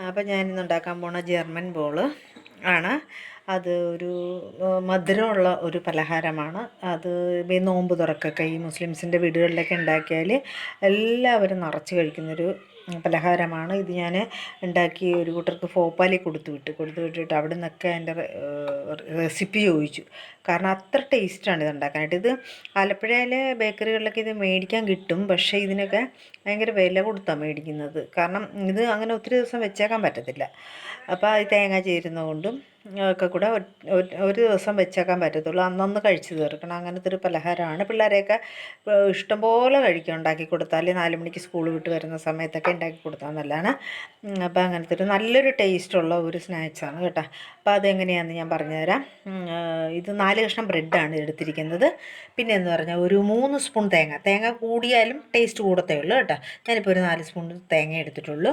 അപ്പം ഞാനിന്ന് ഉണ്ടാക്കാൻ പോണ ജർമ്മൻ ബോൾ ആണ്. അത് ഒരു മധുരമുള്ള ഒരു പലഹാരമാണ്. അത് ഈ നോമ്പ് തുറക്കൊക്കെ ഈ മുസ്ലിംസിൻ്റെ വീടുകളിലൊക്കെ ഉണ്ടാക്കിയാൽ എല്ലാവരും നിറച്ച് കഴിക്കുന്നൊരു പലഹാരമാണ്. ഇത് ഞാൻ ഉണ്ടാക്കി ഒരു കൂട്ടർക്ക് ഭോപ്പാലിൽ കൊടുത്തു വിട്ടിട്ട് അവിടെ നിന്നൊക്കെ അതിൻ്റെ റെസിപ്പി ചോദിച്ചു. കാരണം അത്ര ടേസ്റ്റാണ് ഇത് ഉണ്ടാക്കാനായിട്ട്. ഇത് ആലപ്പുഴയിലെ ബേക്കറികളിലൊക്കെ ഇത് മേടിക്കാൻ കിട്ടും. പക്ഷേ ഇതിനൊക്കെ ഭയങ്കര വില കൊടുത്താണ് മേടിക്കുന്നത്. കാരണം ഇത് അങ്ങനെ ഒത്തിരി ദിവസം വെച്ചേക്കാൻ പറ്റത്തില്ല. അപ്പോൾ അത് തേങ്ങ ചേരുന്നതുകൊണ്ടും ഒക്കെ കൂടെ ഒരു ദിവസം വെച്ചേക്കാൻ പറ്റത്തുള്ളൂ. അന്നൊന്ന് കഴിച്ച് തീർക്കണം. അങ്ങനത്തെ ഒരു പലഹാരമാണ്. പിള്ളേരെയൊക്കെ ഇഷ്ടംപോലെ കഴിക്കും ഉണ്ടാക്കി കൊടുത്താൽ. 4 മണിക്ക് സ്കൂൾ വിട്ട് വരുന്ന സമയത്തൊക്കെ ഉണ്ടാക്കി കൊടുത്താൽ നല്ലതാണ്. അപ്പോൾ അങ്ങനത്തെ ഒരു നല്ലൊരു ടേസ്റ്റുള്ള ഒരു സ്നാക്സാണ് കേട്ടോ. അപ്പോൾ അതെങ്ങനെയാണെന്ന് ഞാൻ പറഞ്ഞുതരാം. ഇത് 4 കഷ്ണം ബ്രെഡാണ് എടുത്തിരിക്കുന്നത്. പിന്നെ എന്ന് പറഞ്ഞാൽ ഒരു 3 സ്പൂൺ തേങ്ങ കൂടിയാലും ടേസ്റ്റ് കൂടത്തേ ഉള്ളൂ കേട്ടോ. ഞാനിപ്പോൾ ഒരു 4 സ്പൂൺ തേങ്ങ എടുത്തിട്ടുള്ളൂ.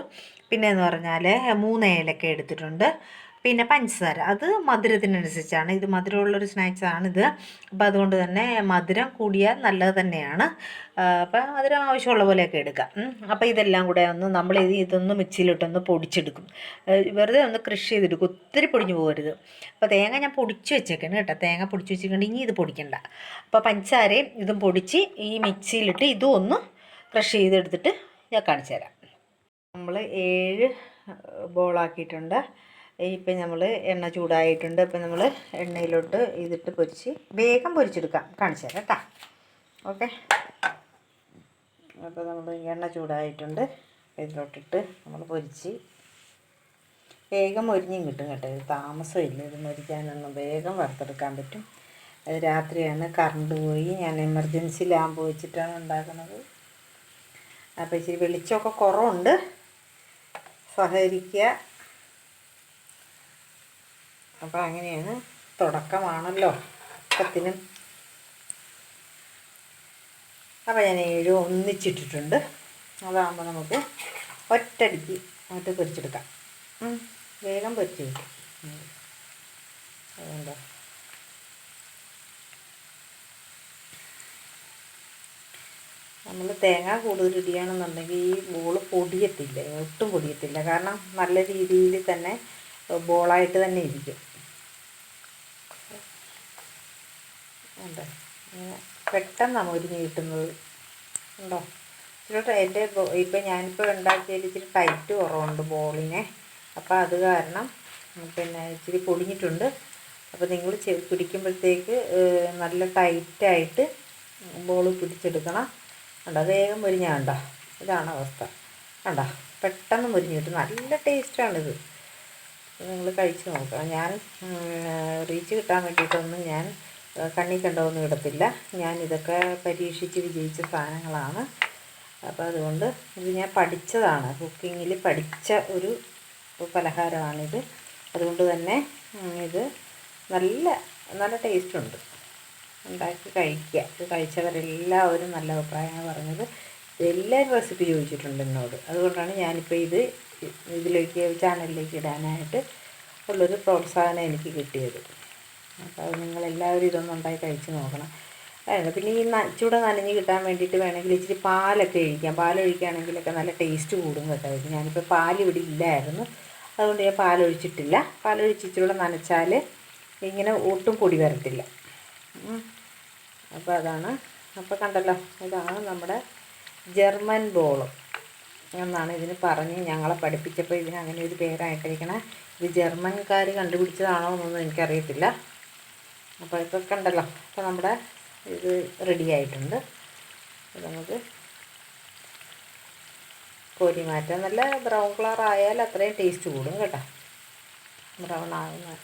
പിന്നെ എന്ന് പറഞ്ഞാൽ 3 ഏലക്ക എടുത്തിട്ടുണ്ട്. പിന്നെ പഞ്ചസാര, അത് മധുരത്തിനനുസരിച്ചാണ്. ഇത് മധുരമുള്ളൊരു സ്നാക്സാണിത്. അപ്പോൾ അതുകൊണ്ട് തന്നെ മധുരം കൂടിയാൽ നല്ലത് തന്നെയാണ്. അപ്പോൾ മധുരം ആവശ്യമുള്ള പോലെയൊക്കെ എടുക്കാം. അപ്പോൾ ഇതെല്ലാം കൂടെ നമ്മൾ ഇതൊന്ന് മിക്സിയിലിട്ടൊന്ന് പൊടിച്ചെടുക്കും. വെറുതെ ഒന്ന് ക്രഷ് ചെയ്തെടുക്കും, ഒത്തിരി പൊടിഞ്ഞു പോകരുത്. അപ്പോൾ തേങ്ങ ഞാൻ പൊടിച്ച് വെച്ചേക്കണം കേട്ടോ. തേങ്ങ പൊടിച്ച് വെച്ചിട്ടുണ്ടെങ്കിൽ ഇനി ഇത് പൊടിക്കണ്ട. അപ്പോൾ പഞ്ചസാരയും ഇതും പൊടിച്ച് ഈ മിക്സിയിലിട്ട് ഇതും ഒന്ന് ക്രഷ് ചെയ്തെടുത്തിട്ട് ഞാൻ കാണിച്ചു തരാം. നമ്മൾ 7 ബോളാക്കിയിട്ടുണ്ട്. ഇപ്പം നമ്മൾ എണ്ണ ചൂടായിട്ടുണ്ട്. ഇപ്പം നമ്മൾ എണ്ണയിലോട്ട് ഇതിട്ട് പൊരിച്ച് വേഗം പൊരിച്ചെടുക്കാം. കാണിച്ചു തരാം കേട്ടോ. ഓക്കെ. അപ്പോൾ നമ്മൾ എണ്ണ ചൂടായിട്ടുണ്ട്. ഇതിലോട്ടിട്ട് നമ്മൾ പൊരിച്ച് വേഗം മൊരിഞ്ഞും കിട്ടും കേട്ടോ. ഇത് താമസമില്ല. ഇത് മൊരിക്കാനൊന്നും വേഗം വറുത്തെടുക്കാൻ പറ്റും. അത് രാത്രിയാണ് കറണ്ട് പോയി. ഞാൻ എമർജൻസി ലാമ്പ് വെച്ചിട്ടാണ് ഉണ്ടാക്കുന്നത്. അപ്പോൾ ഇച്ചിരി വെളിച്ചമൊക്കെ കുറവുണ്ട്, സഹകരിക്കുക. അപ്പോൾ അങ്ങനെയാണ്, തുടക്കമാണല്ലോ ഒക്കത്തിനും. അപ്പോൾ ഞാൻ 7 ഒന്നിച്ചിട്ടിട്ടുണ്ട്. അതാകുമ്പോൾ നമുക്ക് ഒറ്റയടിക്ക് അങ്ങോട്ട് പൊരിച്ചെടുക്കാം. വേഗം പൊരിച്ച് കിട്ടും. അതുകൊണ്ടോ നമ്മൾ തേങ്ങ കൂടുതൽ ഇടുകയാണെന്നുണ്ടെങ്കിൽ ഈ ബോൾ പൊടിയത്തില്ല, ഒട്ടും പൊടിയത്തില്ല. കാരണം നല്ല രീതിയിൽ തന്നെ ബോളായിട്ട് തന്നെ ഇരിക്കും. ഉണ്ടോ, ഇങ്ങനെ പെട്ടെന്നാണ് മൊരിഞ്ഞ് കിട്ടുന്നത്. ഉണ്ടോ, ഇച്ചിരി എൻ്റെ ഇപ്പം ഞാനിപ്പോൾ ഉണ്ടാക്കിയതിൽ ഇച്ചിരി ടൈറ്റ് കുറവുണ്ട് ബോളിനെ. അപ്പോൾ അത് കാരണം പിന്നെ ഇച്ചിരി പൊടിഞ്ഞിട്ടുണ്ട്. അപ്പോൾ നിങ്ങൾ പിടിക്കുമ്പോഴത്തേക്ക് നല്ല ടൈറ്റായിട്ട് ബോൾ പിടിച്ചെടുക്കണം. കണ്ടോ, വേഗം മുരിഞ്ഞാൽ കണ്ടോ, ഇതാണ് അവസ്ഥ. കണ്ടോ, പെട്ടെന്ന് മുരിഞ്ഞ് കിട്ടും. നല്ല ടേസ്റ്റാണിത്. നിങ്ങൾ കഴിച്ച് നോക്കണം. ഞാൻ റീച്ച് കിട്ടാൻ വേണ്ടിയിട്ടൊന്നും ഞാൻ കണ്ണി കണ്ടതൊന്നും ഇടത്തില്ല. ഞാൻ ഇതൊക്കെ പരീക്ഷിച്ച് വിജയിച്ച സാധനങ്ങളാണ്. അപ്പോൾ അതുകൊണ്ട് ഇത് ഞാൻ പഠിച്ചതാണ്, കുക്കിങ്ങിൽ പഠിച്ച ഒരു പലഹാരമാണിത്. അതുകൊണ്ട് തന്നെ ഇത് നല്ല ടേസ്റ്റുണ്ട്. ഉണ്ടാക്കി കഴിക്കുക. ഇത് കഴിച്ചവരെല്ലാവരും നല്ല അഭിപ്രായമാണ് പറഞ്ഞത്. എല്ലാവരും റെസിപ്പി ചോദിച്ചിട്ടുണ്ട് എന്നോട്. അതുകൊണ്ടാണ് ഞാനിപ്പോൾ ഇതിലേക്ക് ചാനലിലേക്ക് ഇടാനായിട്ട് ഉള്ളൊരു പ്രോത്സാഹനം എനിക്ക് കിട്ടിയത്. അപ്പോൾ അത് നിങ്ങളെല്ലാവരും ഇതൊന്നും ഉണ്ടാക്കി കഴിച്ച് നോക്കണം. പിന്നെ ഈ ചൂട് നനഞ്ഞ് കിട്ടാൻ വേണ്ടിയിട്ട് വേണമെങ്കിൽ ഇച്ചിരി പാലൊക്കെ ഒഴിക്കാം. പാലൊഴിക്കുകയാണെങ്കിലൊക്കെ നല്ല ടേസ്റ്റ് കൂടും കേട്ടോ. ഞാനിപ്പോൾ പാൽ ഇവിടെ ഇല്ലായിരുന്നു, അതുകൊണ്ട് ഞാൻ പാലൊഴിച്ചിട്ടില്ല. പാലൊഴിച്ച് ഇച്ചിരി നനച്ചാൽ ഇങ്ങനെ ഒട്ടും പൊടി വരത്തില്ല. അപ്പോൾ അതാണ്. അപ്പോൾ കണ്ടല്ലോ, ഇതാണ് നമ്മുടെ ജർമ്മൻ ബോൾ എന്നാണ് ഇതിന് പറഞ്ഞ് ഞങ്ങളെ പഠിപ്പിച്ചപ്പോൾ ഇതിന് അങ്ങനെ ഒരു പേരായിട്ടിരിക്കണം. ഇത് ജർമ്മൻകാർ കണ്ടുപിടിച്ചതാണോ എന്നൊന്നും എനിക്കറിയത്തില്ല. അപ്പോൾ ഇപ്പോൾ കണ്ടല്ലോ, അപ്പോൾ നമ്മുടെ ഇത് റെഡി ആയിട്ടുണ്ട്. നമുക്ക് കോരി മാറ്റാം. നല്ല ബ്രൗൺ കളർ ആയാൽ അത്രയും ടേസ്റ്റ് കൂടും കേട്ടോ. ബ്രൗൺ ആകുന്ന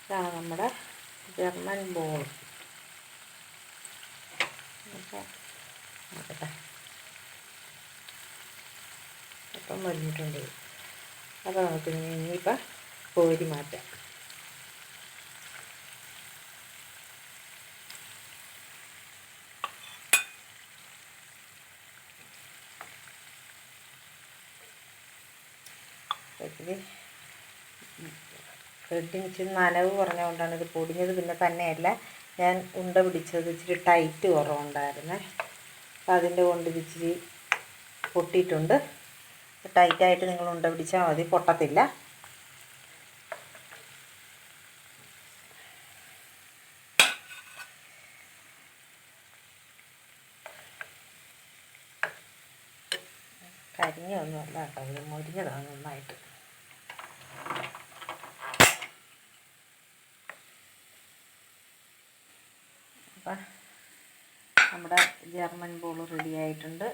ഇതാണ് നമ്മുടെ ജർമ്മൻ ബോൾ. നോക്കട്ടെ, അപ്പം മരിഞ്ഞിട്ടുണ്ട്. അപ്പോൾ നമുക്ക് ഇനിയിപ്പോൾ കോരി മാറ്റാം. ബ്രെഡിന് ഇച്ചിരി നനവ് കുറഞ്ഞുകൊണ്ടാണ് ഇത് പൊടിഞ്ഞത്. പിന്നെ തന്നെയല്ല, ഞാൻ ഉണ്ട പിടിച്ചത് ഇച്ചിരി ടൈറ്റ് കുറവുണ്ടായിരുന്നേ. അപ്പം അതിൻ്റെ കൊണ്ട് ഇച്ചിരി പൊട്ടിയിട്ടുണ്ട്. ടൈറ്റായിട്ട് നിങ്ങൾ ഉണ്ട പിടിച്ചാൽ മതി, പൊട്ടത്തില്ല. കരിഞ്ഞൊന്നുമല്ല കേട്ടോ, ഇത് മുരിഞ്ഞതാണ് നന്നായിട്ട്. അപ്പം നമ്മുടെ ജർമ്മൻ ബോൾ റെഡി ആയിട്ടുണ്ട്.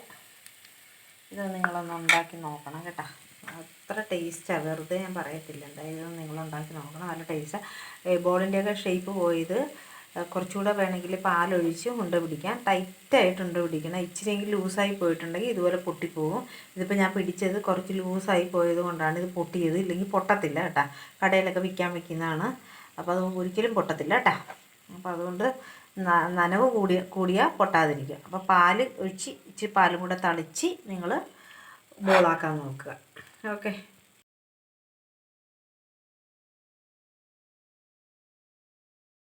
ഇത് നിങ്ങളൊന്ന് ഉണ്ടാക്കി നോക്കണം കേട്ടോ. അത്ര ടേസ്റ്റാണ്, വെറുതെ ഞാൻ പറയത്തില്ല. എന്തായാലും നിങ്ങളുണ്ടാക്കി നോക്കണം, നല്ല ടേസ്റ്റാണ്. ബോളിൻ്റെയൊക്കെ ഷേപ്പ് പോയത് കുറച്ചുകൂടെ വേണമെങ്കിൽ പാലൊഴിച്ച് ഉണ്ട പിടിക്കാം. ടൈറ്റായിട്ട് ഉണ്ട പിടിക്കണം. ഇച്ചിരിയെങ്കിലും ലൂസായി പോയിട്ടുണ്ടെങ്കിൽ ഇതുപോലെ പൊട്ടിപ്പോവും. ഇതിപ്പോൾ ഞാൻ പിടിച്ചത് കുറച്ച് ലൂസായി പോയത് കൊണ്ടാണ് ഇത് പൊട്ടിയത്, ഇല്ലെങ്കിൽ പൊട്ടത്തില്ല കേട്ടോ. കടയിലൊക്കെ വിൽക്കാൻ വെക്കുന്നതാണ്, അപ്പോൾ അത് ഒരിക്കലും പൊട്ടത്തില്ല കേട്ടോ. അപ്പോൾ അതുകൊണ്ട് നനവ് കൂടിയാൽ പൊട്ടാതിരിക്കുക. അപ്പോൾ പാല് ഒഴിച്ച് ഇച്ചിരി പാലും കൂടെ തളിച്ച് നിങ്ങൾ ബോളാക്കാൻ നോക്കുക. ഓക്കെ.